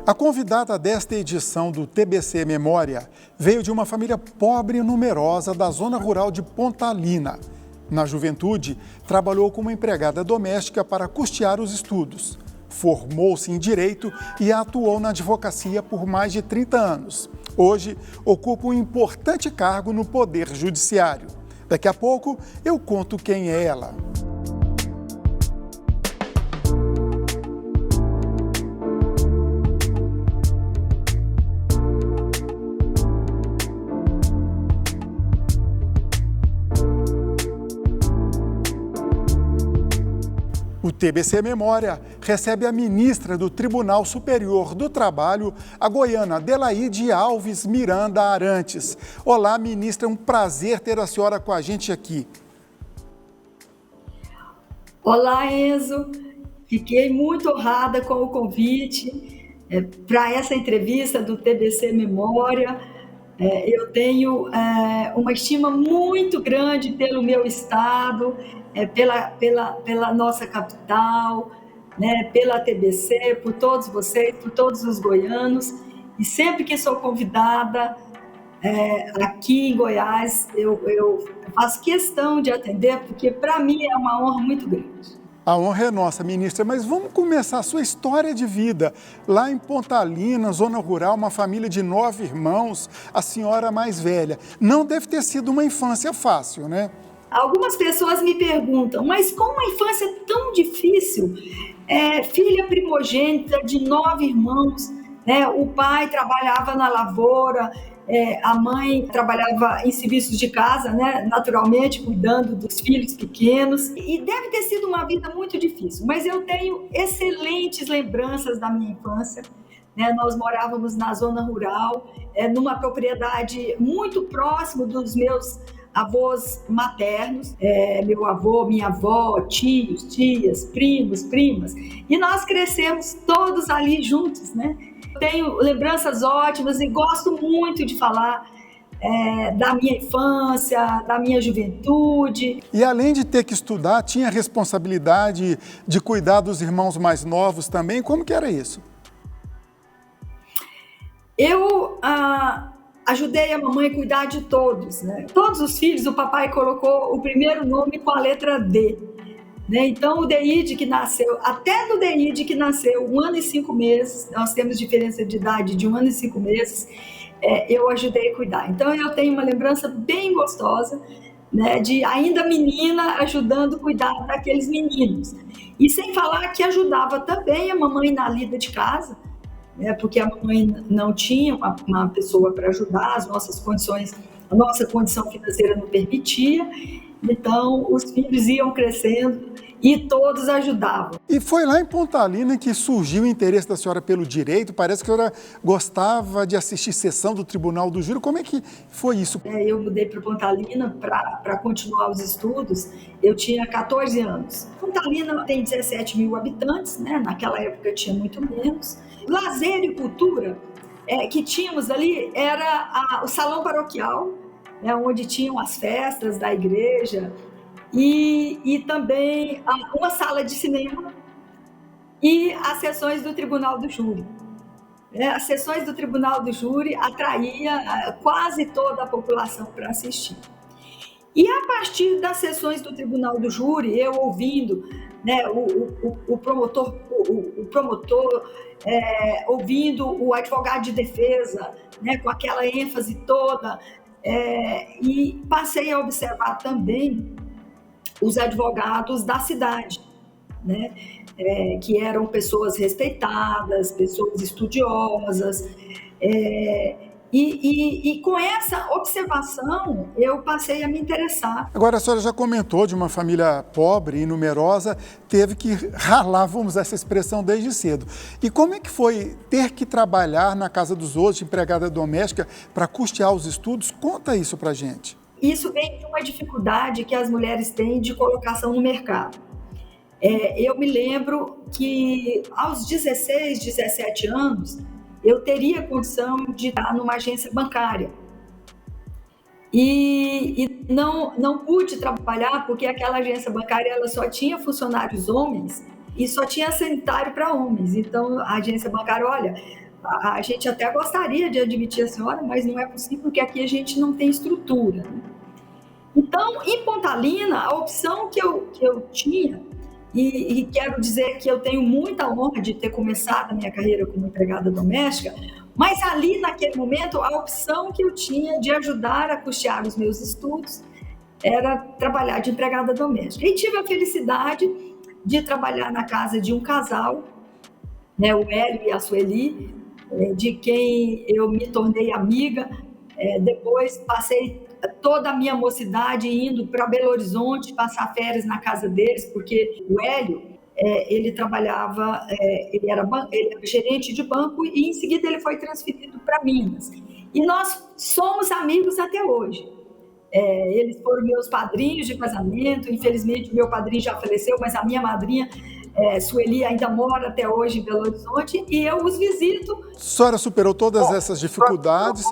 A convidada desta edição do TBC Memória veio de uma família pobre e numerosa da zona rural de Pontalina. Na juventude, trabalhou como empregada doméstica para custear os estudos. Formou-se em Direito e atuou na advocacia por mais de 30 anos. Hoje, ocupa um importante cargo no Poder Judiciário. Daqui a pouco, eu conto quem é ela. O TBC Memória recebe a ministra do Tribunal Superior do Trabalho, a goiana Adelaide Alves Miranda Arantes. Olá, ministra, é um prazer ter a senhora com a gente aqui. Olá, Enzo. Fiquei muito honrada com o convite para essa entrevista do TBC Memória. Eu tenho uma estima muito grande pelo meu estado, pela nossa capital, né, pela TBC, por todos vocês, por todos os goianos. E sempre que sou convidada aqui em Goiás, eu faço questão de atender, porque para mim é uma honra muito grande. A honra é nossa, ministra, mas vamos começar a sua história de vida. Lá em Pontalina, zona rural, uma família de 9 irmãos, a senhora mais velha. Não deve ter sido uma infância fácil, né? Algumas pessoas me perguntam, mas como uma infância tão difícil? Filha primogênita de 9 irmãos, né? O pai trabalhava na lavoura, a mãe trabalhava em serviços de casa, né? Naturalmente, cuidando dos filhos pequenos. E deve ter sido uma vida muito difícil, mas eu tenho excelentes lembranças da minha infância. Né? Nós morávamos na zona rural, numa propriedade muito próximo dos meus avós maternos, meu avô, minha avó, tios, tias, primos, primas. E nós crescemos todos ali juntos, né? Tenho lembranças ótimas e gosto muito de falar da minha infância, da minha juventude. E além de ter que estudar, tinha a responsabilidade de cuidar dos irmãos mais novos também? Como que era isso? Eu ajudei a mamãe a cuidar de todos, né? Todos os filhos, o papai colocou o primeiro nome com a letra D. Né? Então, o Deide que nasceu, até do Deide que nasceu 1 ano e 5 meses, nós temos diferença de idade de 1 ano e 5 meses, eu ajudei a cuidar. Então, eu tenho uma lembrança bem gostosa, né, de ainda menina ajudando a cuidar daqueles meninos. E sem falar que ajudava também a mamãe na lida de casa, né, porque a mamãe não tinha uma pessoa para ajudar, a nossa condição financeira não permitia. Então, os filhos iam crescendo e todos ajudavam. E foi lá em Pontalina que surgiu o interesse da senhora pelo direito? Parece que a senhora gostava de assistir sessão do Tribunal do Júri. Como é que foi isso? Eu mudei para Pontalina para continuar os estudos. Eu tinha 14 anos. Pontalina tem 17 mil habitantes, né? Naquela época tinha muito menos. Lazer e cultura que tínhamos ali era o salão paroquial, né, onde tinham as festas da igreja e também uma sala de cinema e as sessões do Tribunal do Júri. As sessões do Tribunal do Júri atraía quase toda a população para assistir. E a partir das sessões do Tribunal do Júri, eu ouvindo, né, o promotor ouvindo o advogado de defesa, né, com aquela ênfase toda, e passei a observar também os advogados da cidade, né, que eram pessoas respeitadas, pessoas estudiosas, e com essa observação eu passei a me interessar. Agora, a senhora já comentou de uma família pobre e numerosa, teve que ralar, vamos usar essa expressão, desde cedo. E como é que foi ter que trabalhar na casa dos outros, empregada doméstica, para custear os estudos? Conta isso pra gente. Isso vem de uma dificuldade que as mulheres têm de colocação no mercado. Eu me lembro que aos 16, 17 anos, eu teria condição de estar numa agência bancária. E não pude trabalhar porque aquela agência bancária ela só tinha funcionários homens e só tinha sanitário para homens. Então, a agência bancária, olha, A gente até gostaria de admitir a senhora, mas não é possível, porque aqui a gente não tem estrutura. Então, em Pontalina, a opção que eu tinha, e quero dizer que eu tenho muita honra de ter começado a minha carreira como empregada doméstica, mas ali, naquele momento, a opção que eu tinha de ajudar a custear os meus estudos era trabalhar de empregada doméstica. E tive a felicidade de trabalhar na casa de um casal, né, o Hélio e a Sueli, de quem eu me tornei amiga. Depois passei toda a minha mocidade indo para Belo Horizonte passar férias na casa deles, porque o Hélio, ele trabalhava, ele era gerente de banco e em seguida ele foi transferido para Minas. E nós somos amigos até hoje. Eles foram meus padrinhos de casamento. Infelizmente, o meu padrinho já faleceu, mas a minha madrinha, Sueli, ainda mora até hoje em Belo Horizonte e eu os visito. A senhora superou todas essas dificuldades,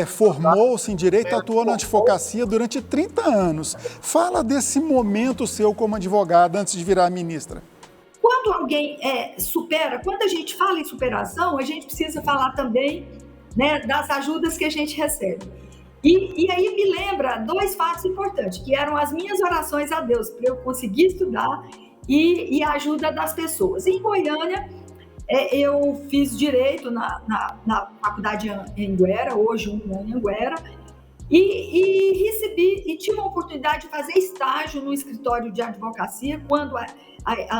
formou-se em Direito, atuou na advocacia durante 30 anos. Fala desse momento seu como advogada antes de virar ministra. Quando alguém supera, quando a gente fala em superação, a gente precisa falar também, né, das ajudas que a gente recebe. E aí me lembra 2 fatos importantes, que eram as minhas orações a Deus para eu conseguir estudar e a ajuda das pessoas. Em Goiânia, eu fiz Direito na faculdade em Anguera, hoje em Anguera, e recebi e tive a oportunidade de fazer estágio no escritório de advocacia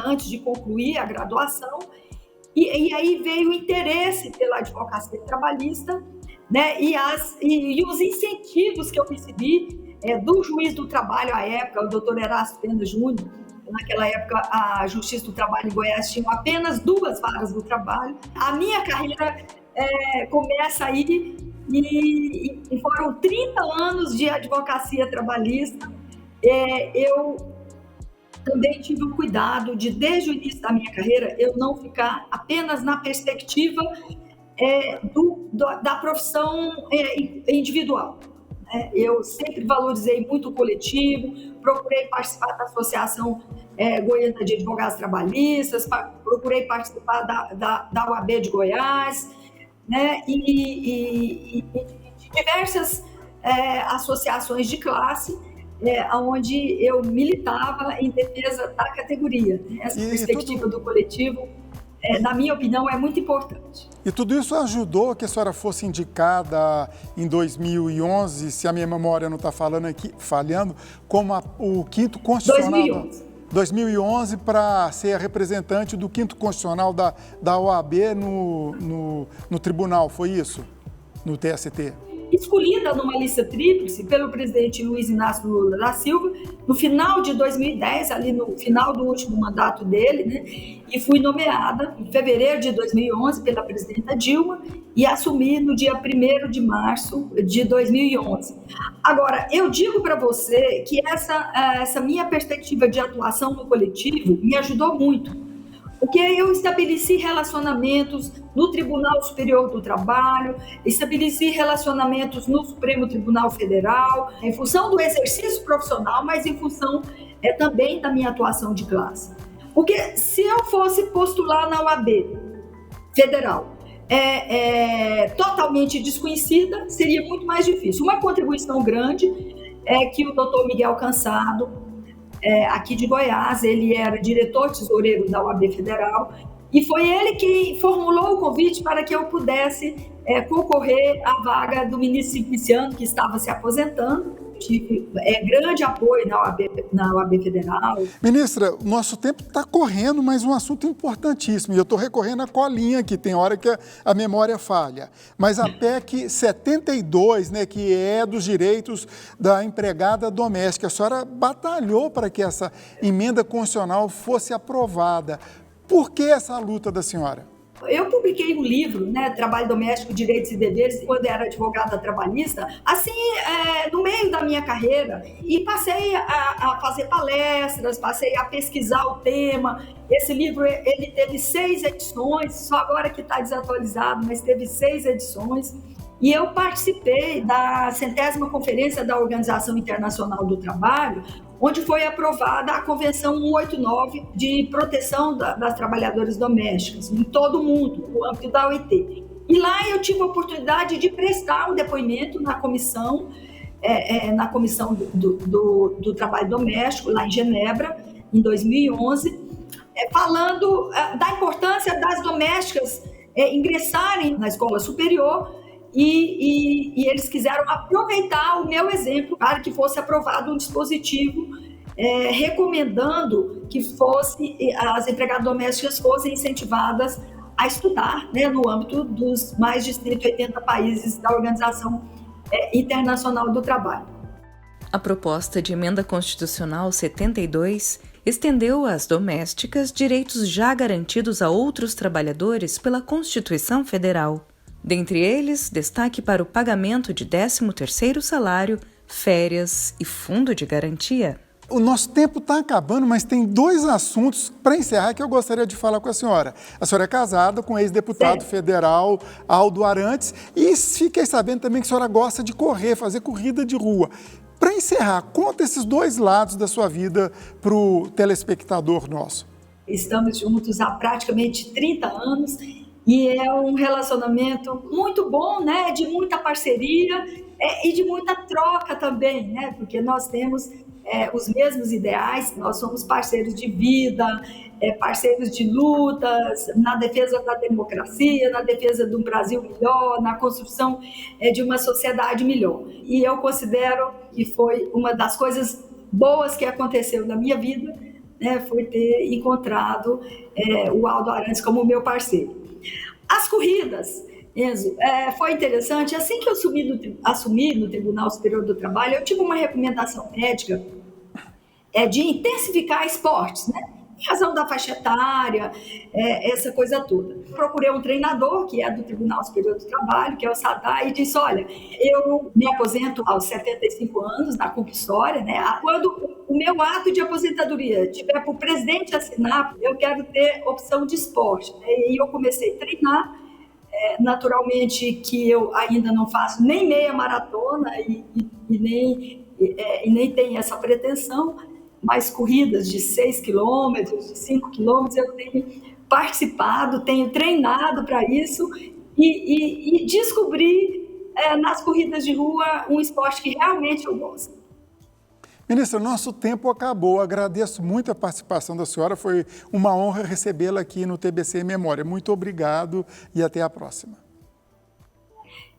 antes de concluir a graduação, e aí veio o interesse pela advocacia trabalhista, né, e os incentivos que eu recebi do juiz do trabalho à época, o doutor Erasto Pena Júnior. Naquela época, a Justiça do Trabalho em Goiás tinha apenas 2 varas do trabalho. A minha carreira começa aí e foram 30 anos de advocacia trabalhista. Eu também tive o cuidado de, desde o início da minha carreira, eu não ficar apenas na perspectiva da profissão individual. Eu sempre valorizei muito o coletivo, procurei participar da Associação Goiana de Advogados Trabalhistas, procurei participar da OAB de Goiás, né, e de diversas associações de classe, onde eu militava em defesa da categoria. Essa perspectiva do coletivo, na minha opinião, é muito importante. E tudo isso ajudou que a senhora fosse indicada em 2011, se a minha memória não está falhando, como o 5º Constitucional... 2011 para ser a representante do 5º Constitucional da OAB no tribunal, foi isso? No TST? Escolhida numa lista tríplice pelo presidente Luiz Inácio Lula da Silva, no final de 2010, ali no final do último mandato dele, né, e fui nomeada em fevereiro de 2011 pela presidenta Dilma e assumi no dia 1º de março de 2011. Agora, eu digo para você que essa minha perspectiva de atuação no coletivo me ajudou muito, porque eu estabeleci relacionamentos no Tribunal Superior do Trabalho, estabeleci relacionamentos no Supremo Tribunal Federal, em função do exercício profissional, mas em função também da minha atuação de classe. Porque se eu fosse postular na OAB Federal, totalmente desconhecida, seria muito mais difícil. Uma contribuição grande é que o doutor Miguel Cansado, aqui de Goiás, ele era diretor tesoureiro da OAB Federal, e foi ele que formulou o convite para que eu pudesse concorrer à vaga do ministro Simpliciano, que estava se aposentando. Tive grande apoio na OAB Federal. Ministra, nosso tempo está correndo, mas um assunto importantíssimo, e eu estou recorrendo à colinha aqui, tem hora que a memória falha, mas a PEC 72, né, que é dos direitos da empregada doméstica, a senhora batalhou para que essa emenda constitucional fosse aprovada. Por que essa luta da senhora? Eu publiquei um livro, né, Trabalho Doméstico, Direitos e Deveres, quando era advogada trabalhista, assim, no meio da minha carreira, e passei a fazer palestras, passei a pesquisar o tema. Esse livro, ele teve 6 edições, só agora que está desatualizado, mas teve 6 edições, e eu participei da 100ª Conferência da Organização Internacional do Trabalho, onde foi aprovada a Convenção 189 de proteção das trabalhadoras domésticas, em todo o mundo, no âmbito da OIT. E lá eu tive a oportunidade de prestar um depoimento na comissão do trabalho doméstico, lá em Genebra, em 2011, falando da importância das domésticas ingressarem na escola superior e eles quiseram aproveitar o meu exemplo para que fosse aprovado um dispositivo recomendando que as empregadas domésticas fossem incentivadas a estudar, né, no âmbito dos mais de 180 países da Organização Internacional do Trabalho. A proposta de emenda constitucional 72 estendeu às domésticas direitos já garantidos a outros trabalhadores pela Constituição Federal. Dentre eles, destaque para o pagamento de 13º salário, férias e fundo de garantia. O nosso tempo está acabando, mas tem 2 assuntos para encerrar que eu gostaria de falar com a senhora. A senhora é casada com o ex-deputado federal Aldo Arantes e fiquei sabendo também que a senhora gosta de correr, fazer corrida de rua. Para encerrar, conta esses 2 lados da sua vida para o telespectador nosso. Estamos juntos há praticamente 30 anos e é um relacionamento muito bom, né? De muita parceria e de muita troca também, né? Porque nós temos os mesmos ideais, nós somos parceiros de vida, parceiros de lutas, na defesa da democracia, na defesa de um Brasil melhor, na construção de uma sociedade melhor. E eu considero que foi uma das coisas boas que aconteceu na minha vida, né, foi ter encontrado o Aldo Arantes como meu parceiro. As corridas, Enzo, foi interessante. Assim que eu assumi no Tribunal Superior do Trabalho, eu tive uma recomendação médica de intensificar esportes, né? Em razão da faixa etária, essa coisa toda. Procurei um treinador, que é do Tribunal Superior do Trabalho, que é o Sadar, e disse, olha, eu me aposento aos 75 anos, na compulsória, né? Quando o meu ato de aposentadoria tiver para o presidente assinar, eu quero ter opção de esporte. E eu comecei a treinar, naturalmente que eu ainda não faço nem meia maratona e nem tenho essa pretensão, mas corridas de 6 quilômetros, de 5 quilômetros, eu tenho participado, tenho treinado para isso e descobri nas corridas de rua um esporte que realmente eu gosto. Ministra, nosso tempo acabou. Agradeço muito a participação da senhora. Foi uma honra recebê-la aqui no TBC Memória. Muito obrigado e até a próxima.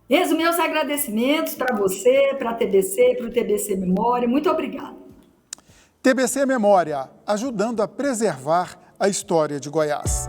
Meus agradecimentos para você, para a TBC, para o TBC Memória. Muito obrigada. TBC Memória, ajudando a preservar a história de Goiás.